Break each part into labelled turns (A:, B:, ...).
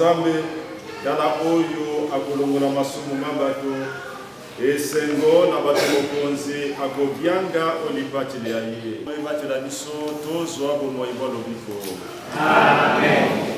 A: Nzambe yala oyo akolongola masumu mabato esengo na bato mokonzi akobianga olibateli ya ye oyibatela biso tozwa bomoi bwa lobiko. Amen.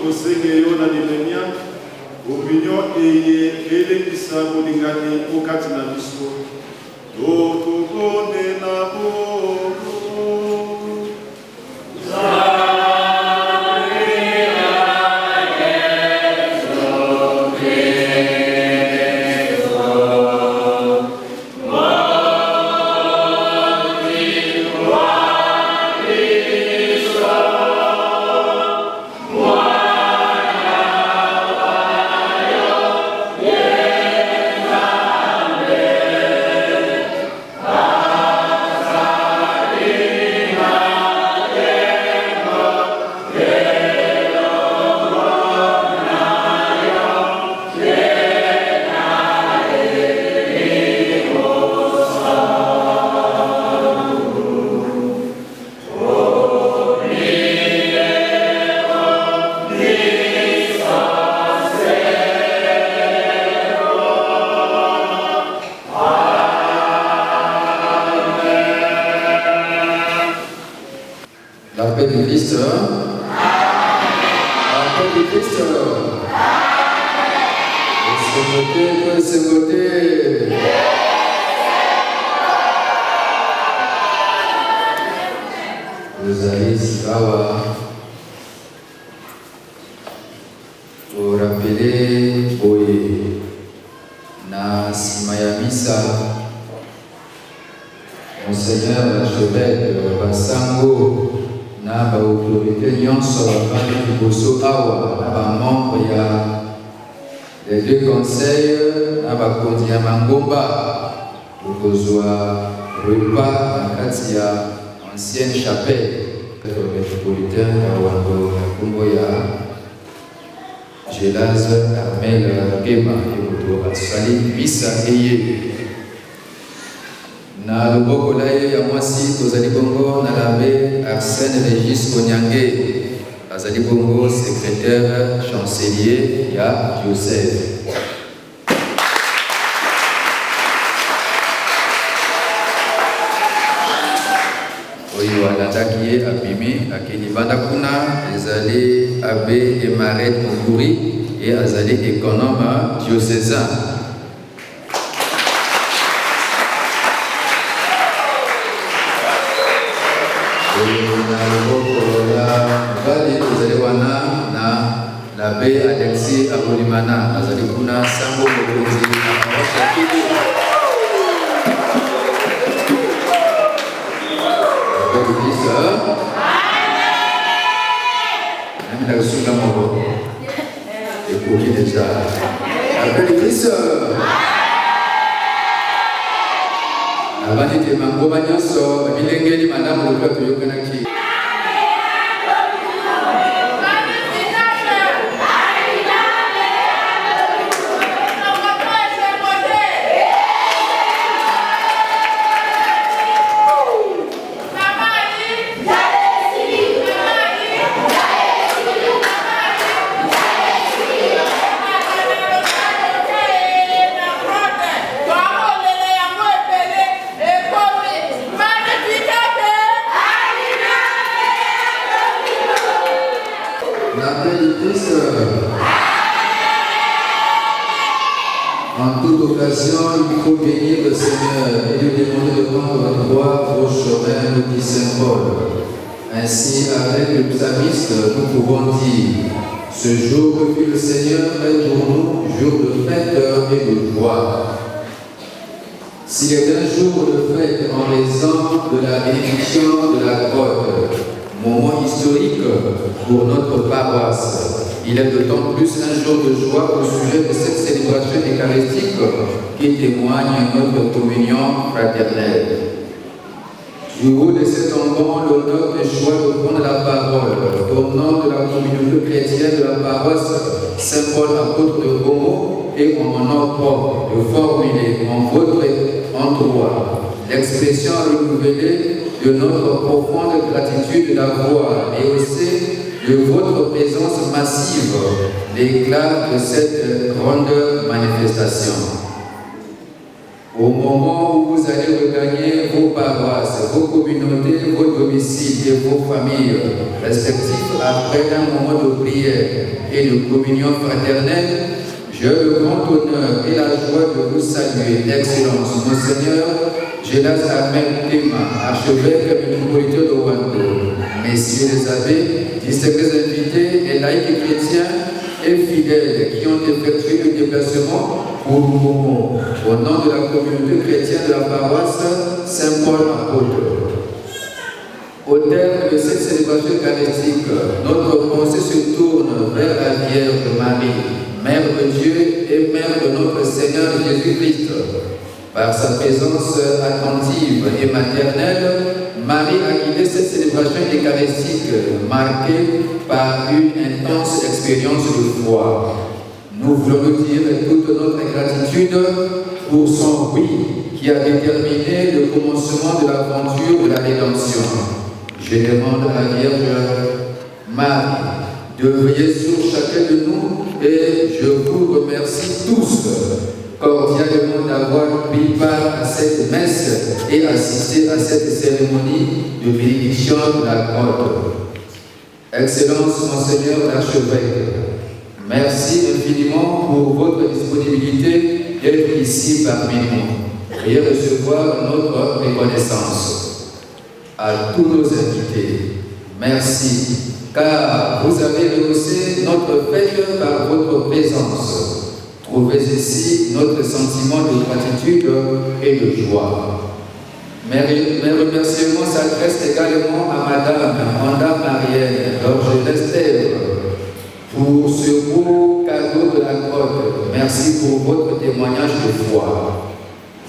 A: tosengeyo na limenia opinion eye elekisa bolingani okati na biso tokone na
B: La paix du Christ. La paix du Christ. C'est voté. Vous allez savoir pour rappeler Boye na Simaya Misa Monseigneur l'archevêque Basango na ba autorité nyonso bafandi liboso awa na bamembre ya les deux conseils na bakonzi ya mangomba okozwa repas na kati ya ancienne chapelle métropolitain ya wango ya nkombo ya Gelaz Armel Gema yokoto basali misa eye na loboko na ye ya mwasi tozali bongo na l'abbé Arsène Régis Onyange azali bongo secrétaire chancelier ya diocèse. Oyo alandaki ye abimi akeli banda kuna ezali abbé Emaret Muguri et azali économe diocésain. Na l'abbé Alexis Abolimana azali kuna sango mokonzi na paroisse ya Kivu. L'abbé Christ. Nami nakusunga moko. Ekoki deja. L'abbé Christ. Abandi te mangoma nyonso bilengeli malamu lokwa toyokanaki. En toute occasion, il faut bénir le Seigneur et lui demander de rendre droit au chemin du Saint Paul. Ainsi, avec le psalmiste, nous pouvons dire: ce jour que fit le Seigneur est pour nous jour de fête et de joie. S'il est un jour de fête en raison de la bénédiction de la grotte, moment historique pour notre paroisse, il est d'autant plus un jour de joie au sujet de cette célébration eucharistique qui témoigne notre communion fraternelle. Du haut de cet emban, l'honneur et choix de prendre la parole au nom de la communauté chrétienne de la paroisse Saint-Paul apôtre de Homo et en mon nom propre de formuler en votre endroit l'expression renouvelée de notre profonde gratitude d'avoir et aussi de votre présence massive, l'éclat de cette grande manifestation. Au moment où vous allez regagner vos paroisses, vos communautés, vos domiciles, domicile et vos familles respectives après un moment de prière et de communion fraternelle, j'ai le grand honneur et la joie de vous saluer, Excellence, Monseigneur Gélas Ahmed Tema, archevêque métropolitain de Ouagadougou, messieurs les abbés, distingués invités et laïcs et chrétiens et fidèles qui ont effectué le déplacement pour Momo, au nom de la communauté chrétienne de la paroisse Saint-Paul apôtre. Au terme de cette célébration eucharistique, notre pensée se tourne vers la Vierge Marie, Mère de Dieu et Mère de notre Seigneur Jésus-Christ. Par sa présence attentive et maternelle, Marie a guidé cette célébration eucharistique marquée par une intense expérience de foi. Nous voulons nous dire toute notre gratitude pour son oui qui a déterminé le commencement de l'aventure de la rédemption. Je demande à la Vierge Marie de veiller sur chacun de nous et je vous remercie tous cordialement d'avoir pris part à cette messe et assisté à cette cérémonie de bénédiction de la grotte. Excellence, Monseigneur l'archevêque, merci infiniment pour votre disponibilité d'être ici parmi nous et recevoir notre reconnaissance. À tous nos invités, merci, car vous avez rehaussé notre fête par votre présence. Trouvez ici notre sentiment de gratitude et de joie. Mes remerciements s'adressent également à Madame Manda Marielle d'Orgelès-Thèbres pour ce beau cadeau de la grotte. Merci pour votre témoignage de foi.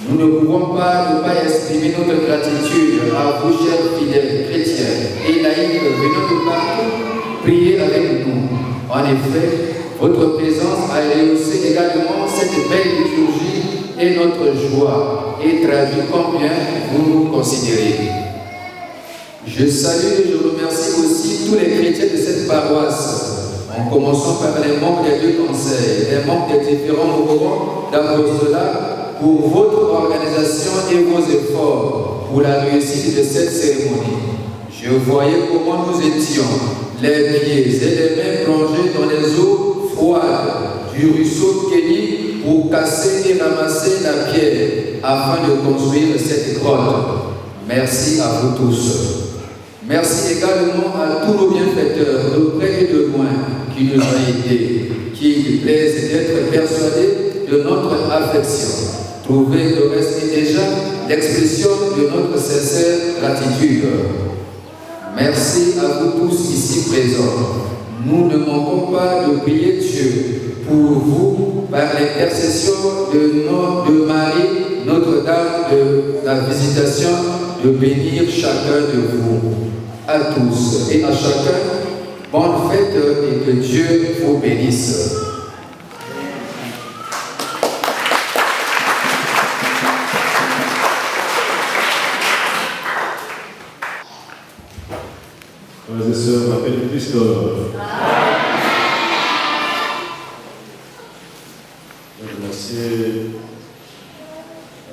B: Nous ne pouvons pas ne pas exprimer notre gratitude à vous, chers fidèles chrétiens et laïcs venant de partout prier avec nous. En effet, votre présence a rehaussé également cette belle liturgie et notre joie et traduit combien vous nous considérez. Je salue et je remercie aussi tous les chrétiens de cette paroisse, en commençant par les membres des deux conseils, les membres des différents mouvements d'apostolat, pour votre organisation et vos efforts pour la réussite de cette cérémonie. Je voyais comment nous étions, les pieds et les mains plongés dans les eaux froides du ruisseau Kéni pour casser et ramasser la pierre afin de construire cette grotte. Merci à vous tous. Merci également à tous nos bienfaiteurs, de près et de loin, qui nous ont aidés, qui plaisent d'être persuadés de notre affection. Trouvez de rester déjà l'expression de notre sincère gratitude. Merci à vous tous ici présents. Nous ne manquons pas de prier Dieu pour vous par l'intercession de Marie, Notre-Dame de la Visitation, de bénir chacun de vous. À tous et à chacun, bonne fête et que Dieu vous bénisse.
A: Frères et sœurs, l'appel du Christ. Je remercie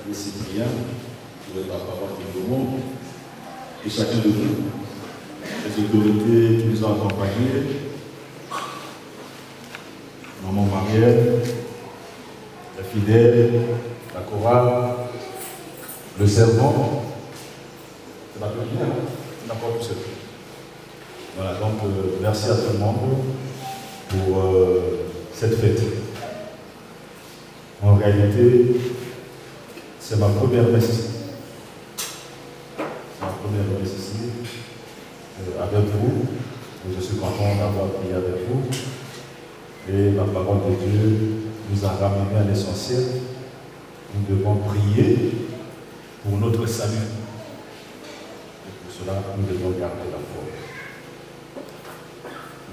A: les Cypriens pour la parole de tout le monde et chacun de vous, les autorités qui nous ont accompagnés, Maman Marielle, les fidèles, la chorale, le servant, c'est pas tout bien, c'est n'importe tout seul. Voilà, donc merci à tout le monde pour cette fête. En réalité, c'est ma première messe ici. C'est ma première messe ici, avec vous. Et je suis content d'avoir prié avec vous. Et la parole de Dieu nous a ramené à l'essentiel. Nous devons prier pour notre salut. Et pour cela, nous devons garder la foi.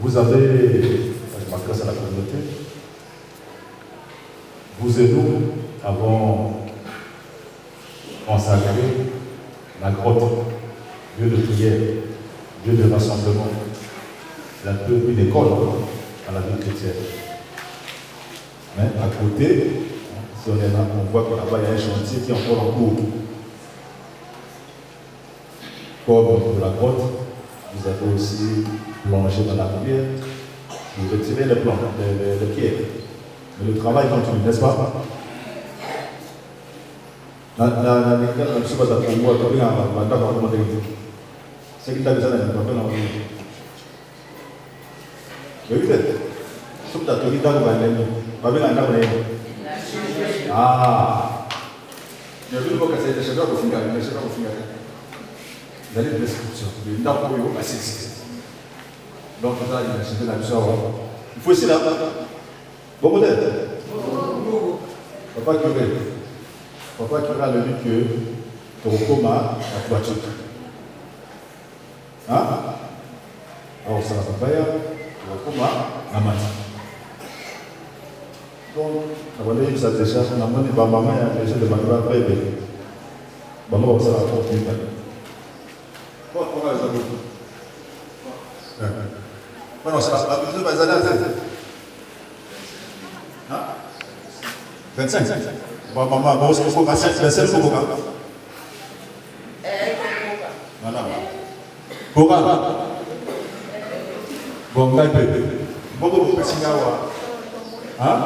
A: Vous avez, je m'adresse à la communauté, vous et nous avons consacré la grotte, lieu de prière, lieu de rassemblement, un peu une école à la vie chrétienne. Mais à côté, si on est là, on voit que là-bas il y a un chantier qui est encore en cours.
C: comme pour la grotte, vous avez aussi plongé dans la rivière, vous retirez les plans, les pierres. Mais le travail continue, n'est-ce pas? Ah, il y a une fois que ça a été changé au final, mais c'est pas au final. Dans les descriptions, il y a un peu de assistance. Donc, ça, il y a changé la mission. Il faut essayer là. Bon modèle. Papa Curé. Papa Curé a le dit que Torokoma a voiture. Hein? Alors, ça va pas faire. Torokoma a mati. Donc, on va dire que ça déjà, on a demandé à maman et à les gens de Manuel après. Maman va ça la porte d'une année. Pourquoi les amis? Non, ça va les années. Hein? 25. Bon, maman, bon, c'est pour 25 pour Boka. Voilà. Boka. Bon, là, bon, petit gars. Hein?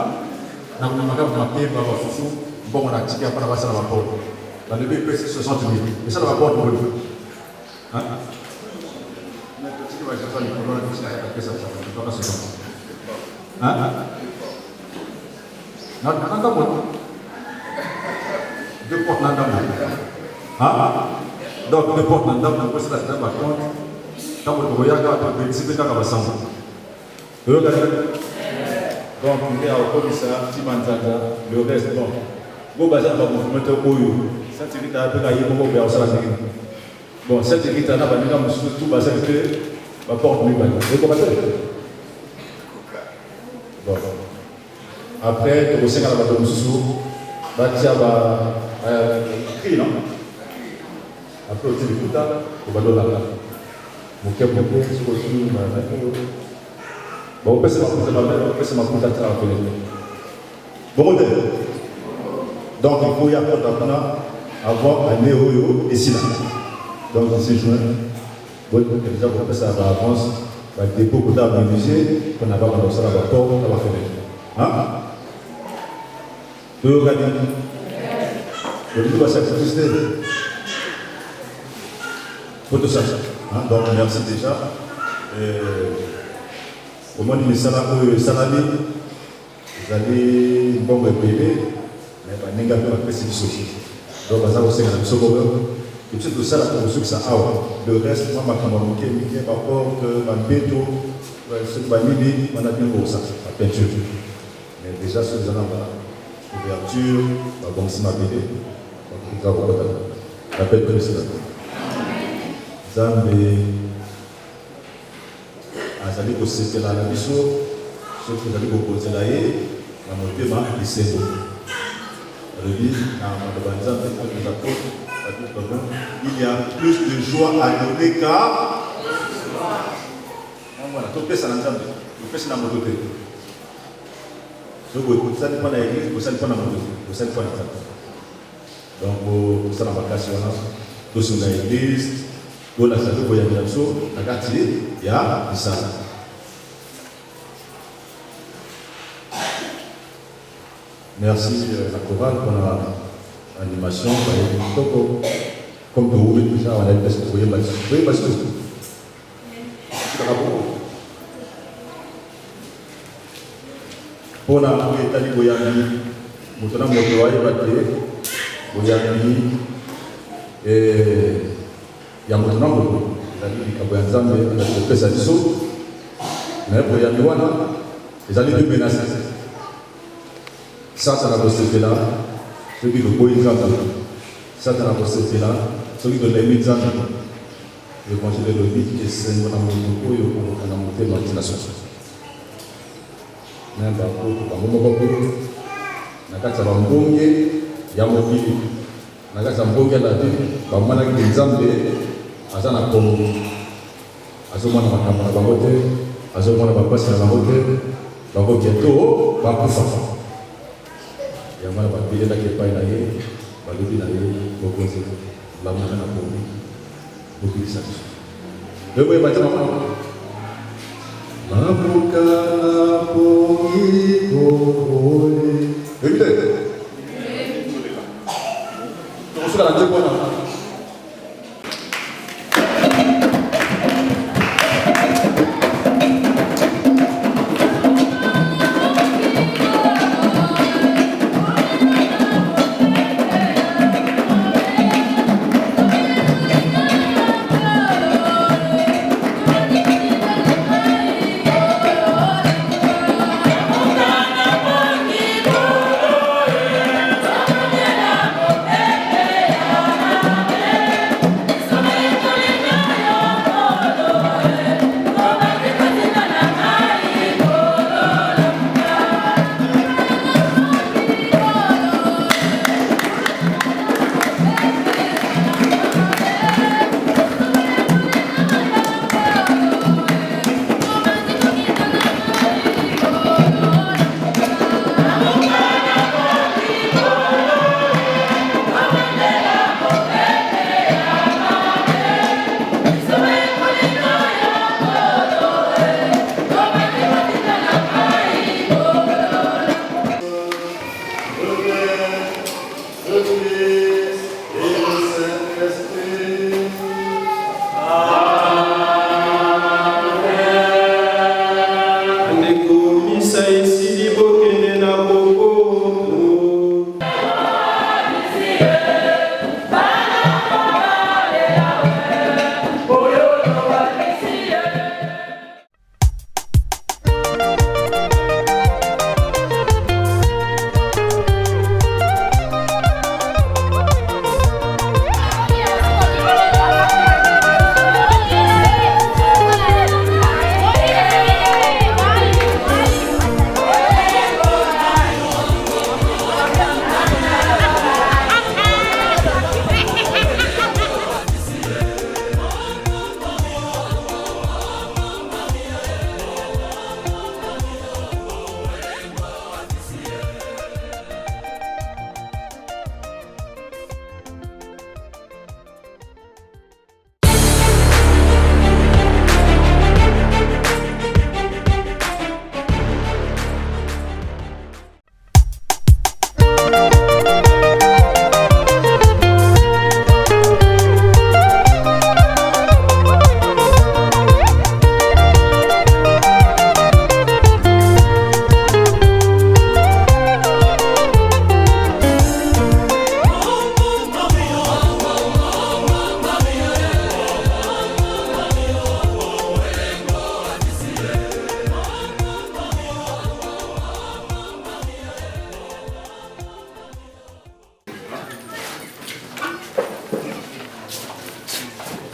C: Na magana mapema wafufu mbongo na tikia para basa na mapoto na lebe pesa 60 000 pesa na mapoto mbona ah na tikia wa jafa ni corona pesa ya pesa za kutoka sasa ah na kanga mbona de porte na ndambo ah donc de porte na ndambo na pesa za mapoto kama kwa yaka kwa principe kama basamba yo gari. Donc, on est au commissaire, Timanzaka, le reste, bon. Bon, bah, ça va vous mettre au bout. Ça, c'est qu'il a appelé à Yémo, mais on s'en a dit. Bon, ça, c'est qu'il a appelé à Yémo, tout va s'arrêter, va porter lui, vous comprenez? Bon. Après, tu sais, quand on va te moussou, bah, tu vas crier, non? Après, tu vas écouter, tu vas donner là. Mon cœur, mon cœur, tu vas tout, bon, on peut se mettre à faire. Bon, donc, il faut y avoir un néo et sinon. Donc, en 6 juin, déjà, on peut ça à l'avance, il y a des dépôts dans le musée, qu'on a pas dans ça, on va faire. Hein? Tu regardes. Le livre va s'activiser. Pour tout ça. Donc, merci déjà. Au moins, les salariés, vous allez bon payer, mais vous n'avez pas de précision. Donc, vous avez aussi un second. Et puis, tout ça, pour ça, le reste, moi, ma camarade, qui est par rapport à Béto, ce qui va m'aider, on a bien pour ça, la peinture. Mais déjà, sur les ouverture, bon, c'est ma BD. Donc, vous avez la peinture, c'est ça. Azali posséder la mission, ce que vous allez proposer là, la montée va lycée. Il y a plus de joie à donner qu'à. Voilà, tout le ça dans le tout ça dans mon côté. Donc, vous savez pas l'église, vous savez pas dans mon côté, vous savez pas dans donc, vous savez la vacation, tout sur l'église. Donc, la salle de voyage, la carte, il y a ça. Merci la chorale pour l'animation. Comme vous voyez déjà, on a eu parce que vous voyez parce que pour la Italie, vous voyez, vous voyez, et il y a mon nom, il y a un zambé, il y a des personnes qui sont, mais pour y aller, les années de menacer. Ça, ça n'a pas été là, ceux qui ont besoin de ça, ça n'a pas été là, ceux qui ont les médecins, le conseil de l'obit, et c'est un bon amour pour la montée de l'organisation. Même par contre, nakati ya mbonge ya mobili nakati ya mbonge la vie bamana ki nzambe aza na kongo azomona makambo na bango te azomona bapasi na bango te bango bientôt bakufa yango bapelelaki epai na ye balobi na ye bokonzi lamana na kongo obéissance. Le voyez pas maman. Mabukana pogi kokole. Écoutez. On se la dit quoi là?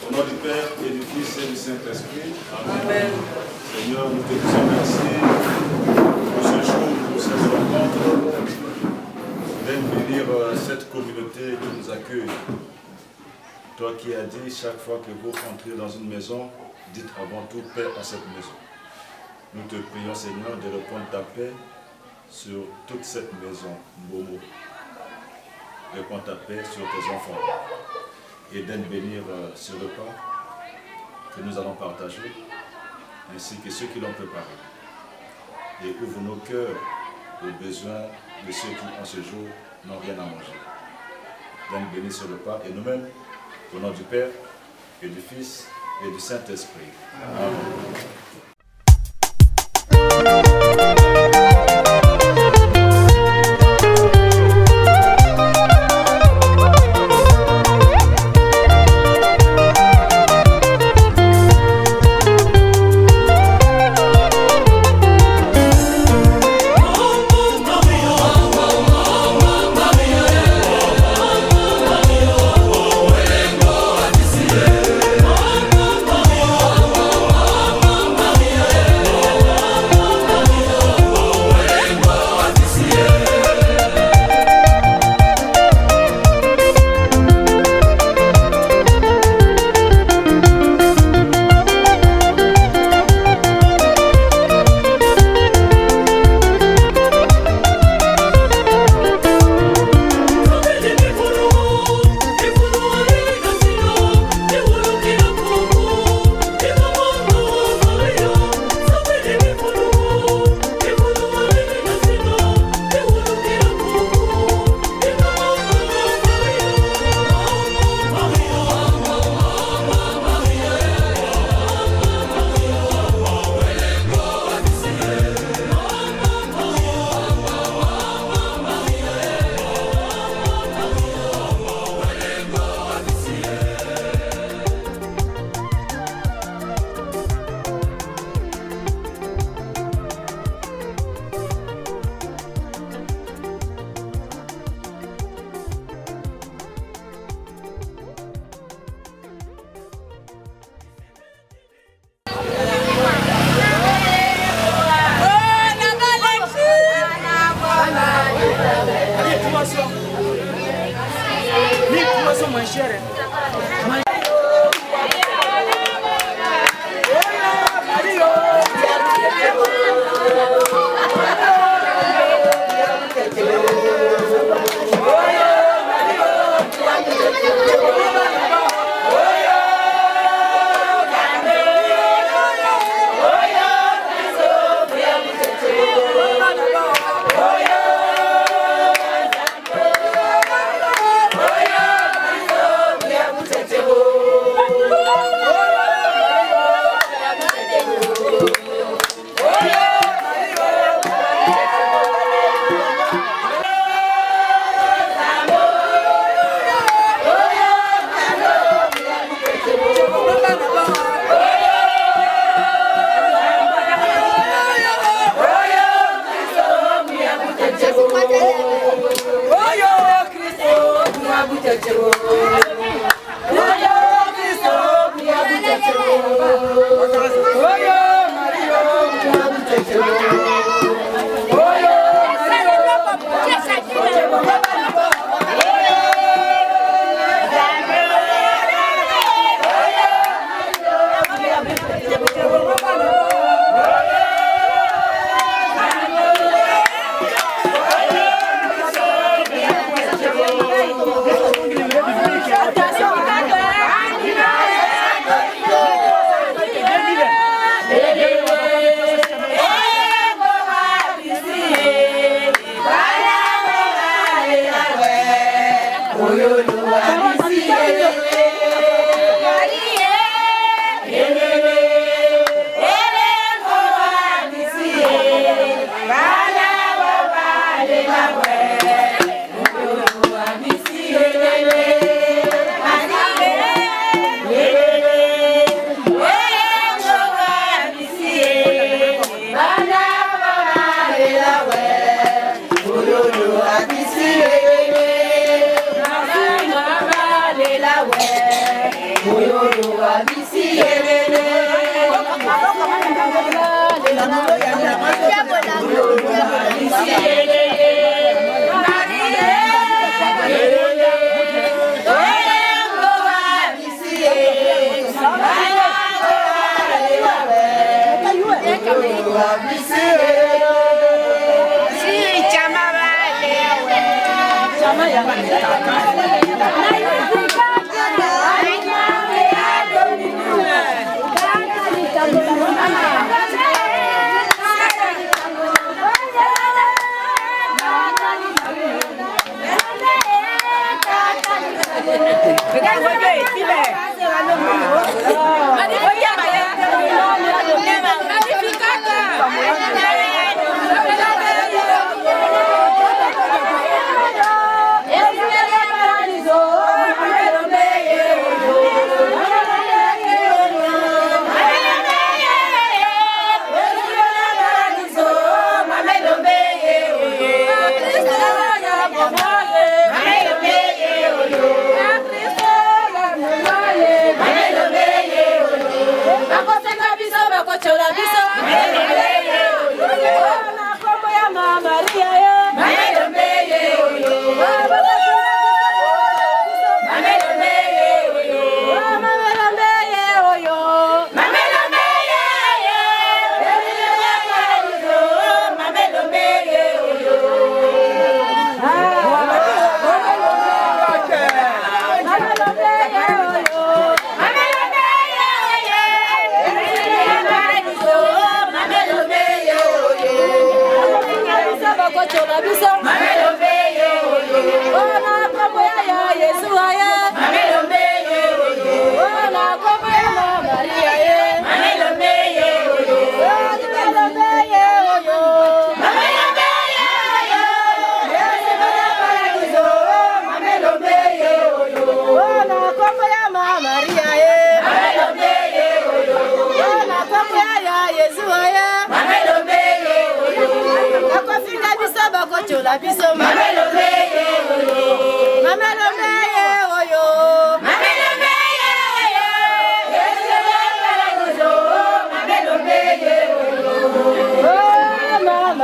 A: Au nom du Père et du Fils et du Saint-Esprit. Amen. Seigneur, nous te disons merci pour ce jour, pour cette rencontre. Viens bénir cette communauté qui nous accueille. Toi qui as dit, chaque fois que vous entrez dans une maison, dites avant tout paix à cette maison. Nous te prions, Seigneur, de répandre ta paix sur toute cette maison, Momo. Répands ta paix sur tes enfants. Et d'en bénir ce repas que nous allons partager, ainsi que ceux qui l'ont préparé. Et ouvre nos cœurs aux besoins de ceux qui, en ce jour, n'ont rien à manger. D'en bénir ce repas et nous-mêmes, au nom du Père et du Fils et du Saint-Esprit. Amen.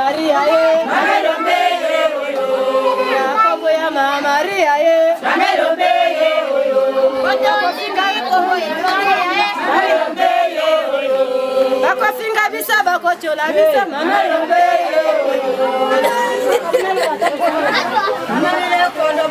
D: Maria, Mama Maria ye Mamelombe ye oyo Bakosinga ikomo ya Mamelombe ye oyo Bakosinga bisa bakochola bisa Mamelombe ye oyo Mamelombe kondo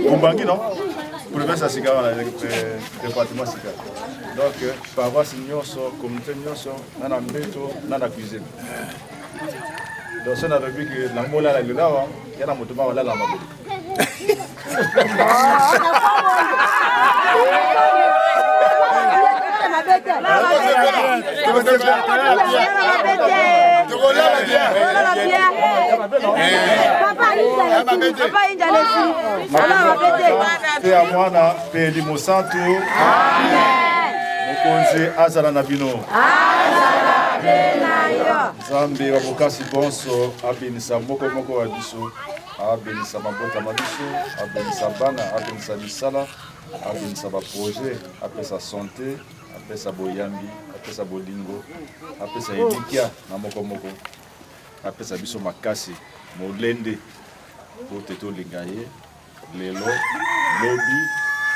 A: Kumbangi non? Province Sigara, le département Sigara. Donc, paroisse nyonso, communauté nyonso, nana mbeto, nana cuisine. Donc, ça n'a pas vu que la mola la lula, il y a un mouvement là la mabé. Pe amwana pe limosantu mokonzi azala na bino Nzambe wa bokasi bonso abenisa moko moko wa biso abenisa mabota mabiso abenisa bana abenisa misala abenisa ba projet apesa santé apesa boyambi apesa bolingo apesa elikia na moko moko apesa biso makasi molende po teto lingaye lelo lobi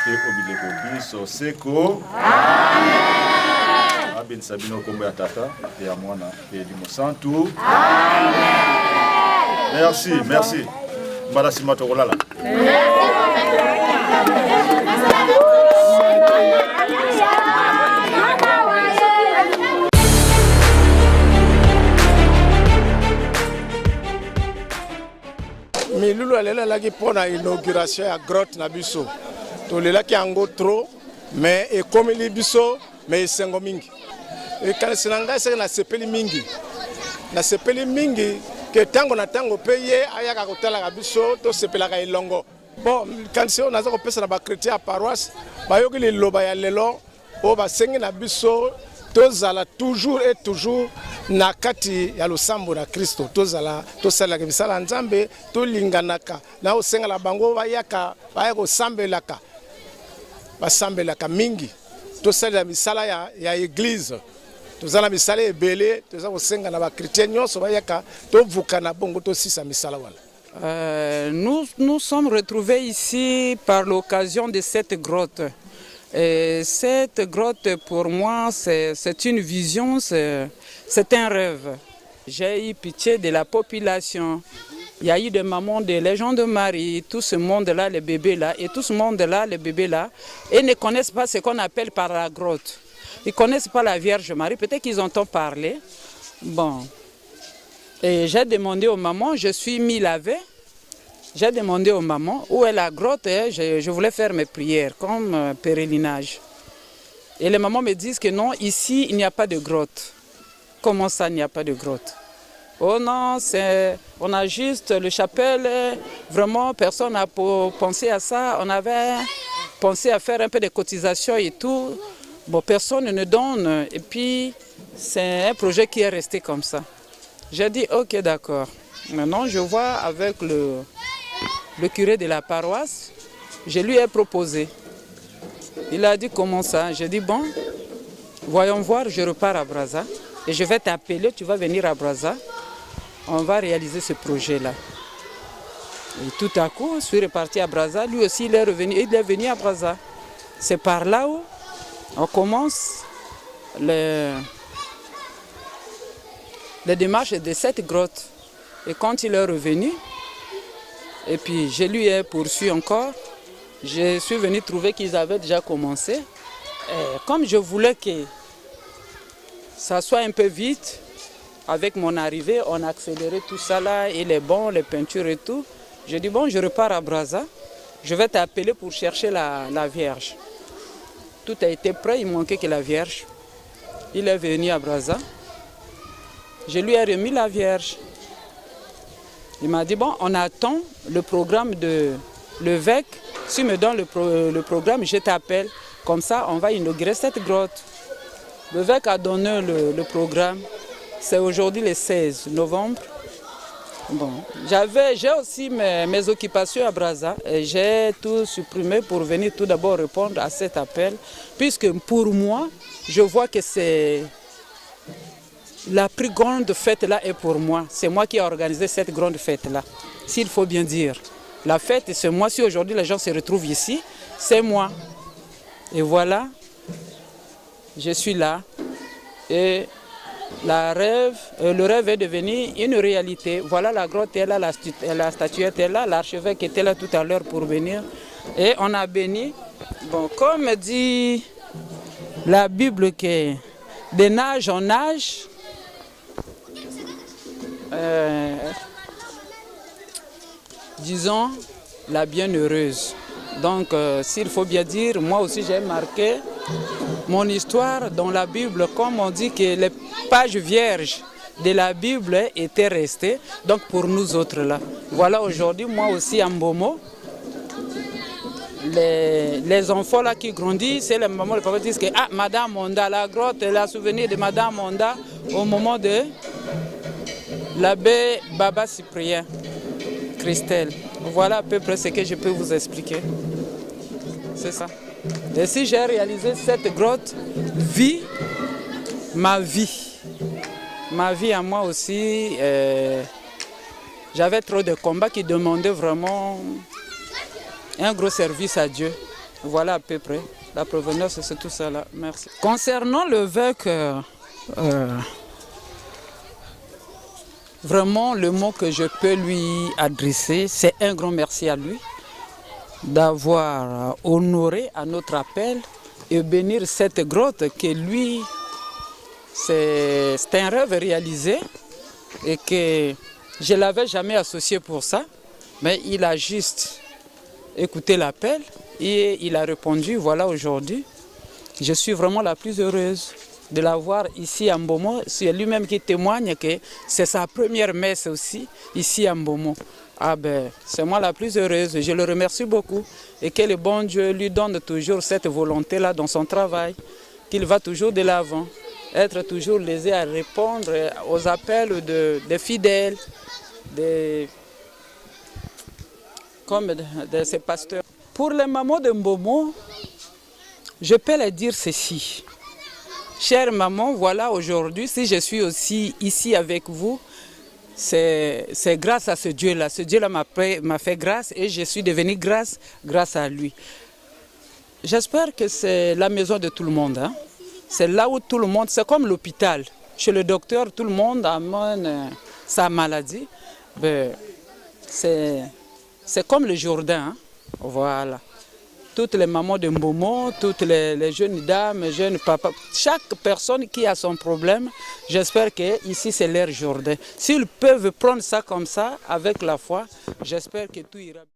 A: pe obileko biso seko amen abenisa bino kombo ya tata pe ya mwana pe limo santu amen merci merci mbala sima tokolala
E: Milulu alelaki pona inauguration ya grotte na biso. Tolelaki ango trop mais ekomeli biso mais esengo mingi. Ekanisi na ngai seke na sepeli mingi. Na sepeli mingi ke tango na tango pe ye ayaka kotalaka biso to sepelaka elongo. Bon, kanisi oyo naza kopesa na bakretien ya paroisse bayoki liloba ya lelo oyo basengi na biso tozala toujours et toujours na kati ya losambo na Kristo tozala tosalaka misala Nzambe tolinganaka na osengala bango bayaka bayako sambelaka basambelaka mingi tosalela misala ya église tozala misala ebele toza kosenga na ba chrétien nyonso bayaka tovuka na bongo tosisa misala wana.
F: Nous sommes retrouvés ici par l'occasion de cette grotte. Et cette grotte, pour moi, c'est une vision, c'est un rêve. J'ai eu pitié de la population. Il y a eu des mamans, des légendes de Marie, tout ce monde-là, les bébés-là, et tout ce monde-là, les bébés-là, ils ne connaissent pas ce qu'on appelle par la grotte. Ils ne connaissent pas la Vierge Marie, peut-être qu'ils entendent parler. Bon. Et j'ai demandé aux mamans, je suis mis lavé. J'ai demandé aux mamans où est la grotte et je voulais faire mes prières comme pèlerinage. Et les mamans me disent que non, ici il n'y a pas de grotte. Comment ça, il n'y a pas de grotte? Oh non, on a juste le chapelle, vraiment personne n'a pensé à ça. On avait pensé à faire un peu de cotisation et tout. Bon, personne ne donne et puis c'est un projet qui est resté comme ça. J'ai dit ok, d'accord. Maintenant je vois avec le curé de la paroisse, je lui ai proposé. Il a dit comment ça? J'ai dit bon, voyons voir, je repars à Brazza et je vais t'appeler, tu vas venir à Brazza, on va réaliser ce projet-là. Et tout à coup, je suis reparti à Brazza, lui aussi il est venu à Brazza. C'est par là où on commence les démarches de cette grotte. Et quand il est revenu, et puis je lui ai poursuivi encore, je suis venu trouver qu'ils avaient déjà commencé. Et comme je voulais que ça soit un peu vite, avec mon arrivée, on a accéléré tout ça là, et les bons, les peintures et tout. J'ai dit, bon, je repars à Brazza, je vais t'appeler pour chercher la Vierge. Tout a été prêt, il manquait que la Vierge. Il est venu à Brazza, je lui ai remis la Vierge. Il m'a dit, bon, on attend le programme de l'évêque. Si tu me donnes le programme, je t'appelle. Comme ça, on va inaugurer cette grotte. L'évêque a donné le programme. C'est aujourd'hui le 16 novembre. Bon, j'ai aussi mes occupations à Brazza et j'ai tout supprimé pour venir tout d'abord répondre à cet appel. Puisque pour moi, je vois que c'est la plus grande fête là est pour moi. C'est moi qui ai organisé cette grande fête là. S'il faut bien dire. La fête, c'est moi. Si aujourd'hui les gens se retrouvent ici, c'est moi. Et voilà, je suis là. Et le rêve est devenu une réalité. Voilà, la grotte est là, la statuette est là, l'archevêque était là tout à l'heure pour venir. Et on a béni. Bon, comme dit la Bible, que de nage en nage, disons la bienheureuse. Donc, s'il faut bien dire, moi aussi j'ai marqué mon histoire dans la Bible, comme on dit que les pages vierges de la Bible étaient restées, donc pour nous autres là. Voilà, aujourd'hui, moi aussi en Mbomo, les enfants là qui grandissent, c'est les mamans, les papas disent que ah, Madame Monda, la grotte, la souvenir de Madame Monda au moment de l'abbé Baba Cyprien, Christelle. Voilà à peu près ce que je peux vous expliquer. C'est ça. Et si j'ai réalisé cette grotte, ma vie à moi aussi, j'avais trop de combats qui demandaient vraiment un gros service à Dieu. Voilà à peu près. La provenance, c'est tout ça là. Merci. Concernant l'évêque, vraiment le mot que je peux lui adresser, c'est un grand merci à lui d'avoir honoré à notre appel et bénir cette grotte que lui, c'est un rêve réalisé et que je ne l'avais jamais associé pour ça, mais il a juste écouté l'appel et il a répondu. Voilà, aujourd'hui, je suis vraiment la plus heureuse de l'avoir ici à Mbomo. C'est lui-même qui témoigne que c'est sa première messe aussi ici à Mbomo. Ah ben, c'est moi la plus heureuse, je le remercie beaucoup et que le bon Dieu lui donne toujours cette volonté-là dans son travail, qu'il va toujours de l'avant, être toujours lésé à répondre aux appels des fidèles, comme de ses pasteurs. Pour les mamans de Mbomo, je peux leur dire ceci. Chère maman, voilà aujourd'hui, si je suis aussi ici avec vous, c'est grâce à ce Dieu-là. Ce Dieu-là m'a fait grâce et je suis devenue grâce à lui. J'espère que c'est la maison de tout le monde. Hein? C'est là où tout le monde, c'est comme l'hôpital. Chez le docteur, tout le monde amène sa maladie. Ben, c'est comme le Jourdain. Hein? Voilà. Toutes les mamans de Mbomo, toutes les jeunes dames, jeunes papas, chaque personne qui a son problème, j'espère qu'ici c'est leur Jourdain. S'ils peuvent prendre ça comme ça, avec la foi, j'espère que tout ira bien.